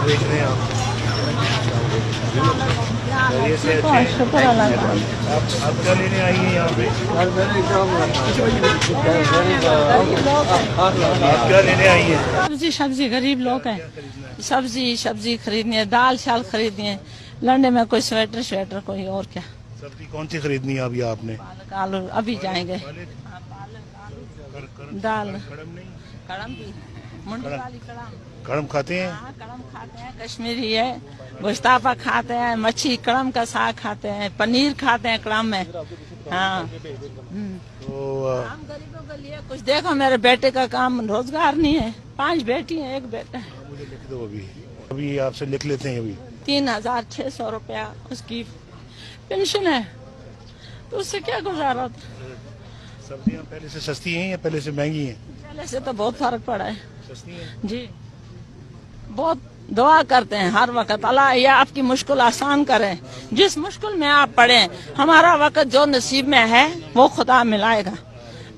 बेच रहे हैं आप? खैरियत से अच्छे हैं? शुक्र अल्लाह का। आप क्या लेने आई हैं यहाँ पे? आप क्या लेने आई हैं? सब्जी सब्जी गरीब लोग हैं, सब्जी खरीदनी है, दाल शाल खरीदनी है, लंडे में कोई स्वेटर स्वेटर कोई और क्या। सब्जी कौन सी खरीदनी है अभी आपने? पालक आलू अभी जाएंगे। दाल कड़म भी, मुंडी वाली कड़म। कड़म खाते हैं? हाँ, कड़म खाते हैं, कश्मीरी है, गोश्तापा खाते हैं, मच्छी कड़म का साग खाते हैं, पनीर खाते हैं कड़म में। हाँ तो काम गरीबों के लिए कुछ देखो। मेरे बेटे का काम रोजगार नहीं है, 5 बेटी है, 1 बेटा है। मुझे लिख दो अभी आपसे लिख लेते हैं। अभी 3600 रुपया उसकी पेंशन है, तो उससे क्या गुजारा। सब्जियाँ पहले से सस्ती हैं या पहले से महंगी हैं? पहले से तो बहुत फर्क पड़ा है सस्ती हैं जी। बहुत दुआ करते हैं हर वक्त, अल्लाह ये आपकी मुश्किल आसान करे। जिस मुश्किल में आप पड़े, हमारा वक्त जो नसीब में है वो खुदा मिलाएगा,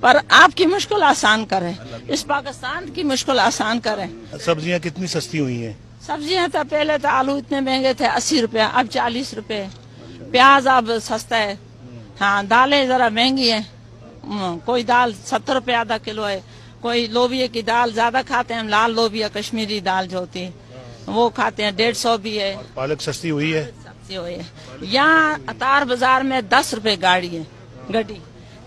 पर आपकी मुश्किल आसान करे, इस पाकिस्तान की मुश्किल आसान करे। सब्जियाँ कितनी सस्ती हुई हैं? सब्जियां तो पहले तो आलू इतने महंगे थे 80 रुपया, अब 40 रुपए। प्याज अब सस्ता है। हाँ, दालें जरा महंगी है। कोई दाल 70 रुपए आधा किलो है, कोई लोबिया की दाल ज्यादा खाते हैं हम, लाल लोबिया कश्मीरी दाल जो होती है वो खाते हैं, 150 भी है। पालक सस्ती हुई है? सब्जी हुई है। यहाँ अतार बाजार में 10 रुपए गाड़ी है गड्डी।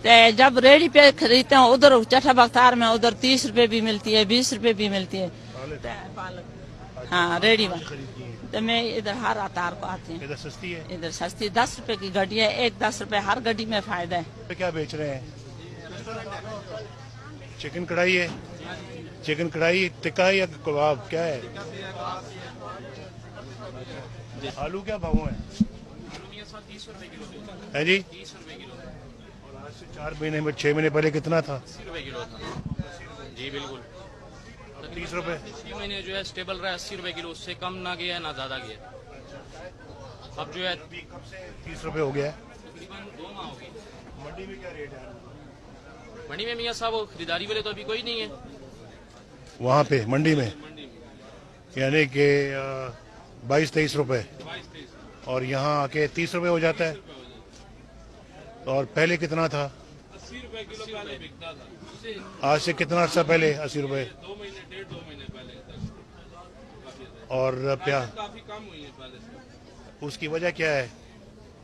तो जब रेडी पे खरीदते हैं उधर चठा बख्तार में उधर 30 रुपए भी मिलती है, 20 रुपए भी मिलती है पालक। हाँ, रेडी में। तो मैं इधर हर अतार को आती हूँ। इधर सस्ती है? इधर सस्ती 10 रुपए की गड्डी है, 10 रुपए हर गड्डी में फायदा है। तो क्या बेच रहे हैं? चिकन कढ़ाई है? चिकन कढ़ाई टिक्का है या कबाब, क्या है? आलू क्या भाव है? है जी? और आज से 4 महीने में 6 महीने पहले कितना था? 80 रुपए किलो था जी, बिल्कुल। 30 रुपए? 6 महीने जो है स्टेबल रहा, 80 रुपए किलो, उससे कम ना गया ना ज्यादा गया। अब जो है कब से 30 रुपए हो गया है? तकरीबन 2 माह हो गए। मंडी में क्या रेट है? मंडी में मियाँ साहब खरीदारी वाले तो अभी कोई नहीं है वहाँ पे मंडी में, यानी कि 22-23 रुपए, और यहाँ आके 30 रुपए हो जाता है। और पहले कितना था? 80 रुपए किलो पहले बिकता था। आज से कितना अर्सा पहले 80 रुपए? 2 महीने 1.5-2 महीने पहले और प्याज काफी कम हुई है पहले से। उसकी वजह क्या है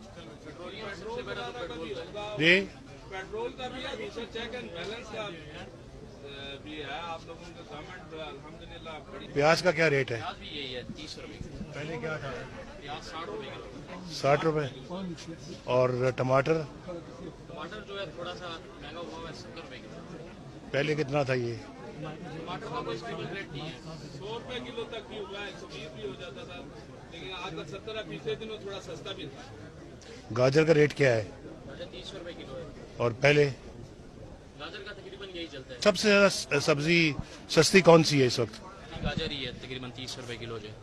सबसे बड़ा तो पेट्रोल का जी? पेट्रोल का भी अभी सर चेक एंड बैलेंस का भी है। आप लोगों का गवर्नमेंट अल्हम्दुलिल्लाह बड़ी। प्याज का क्या रेट है? प्याज भी यही है 30 रुपए। पहले क्या था? प्याज 60 रुपए किलो। 60 रुपए। और टमाटर टमाटर जो है थोड़ा सा महंगा हुआ है, 70 रुपए किलो। पहले कितना था ये? टमाटर का कोई स्टेबल रेट नहीं है। 100 रुपए किलो तक भी हुआ है, 120 भी हो जाता था, लेकिन आजकल 70 पिछले दिनों थोड़ा सस्ता भी था। गाजर का रेट क्या है? गाजर 30 रुपए किलो है। और पहले? गाजर का तकरीबन यही चलता है। सबसे ज्यादा सब्जी सस्ती कौन सी है इस वक्त? गाजर ही है तकरीबन 30 रुपए किलो जो है।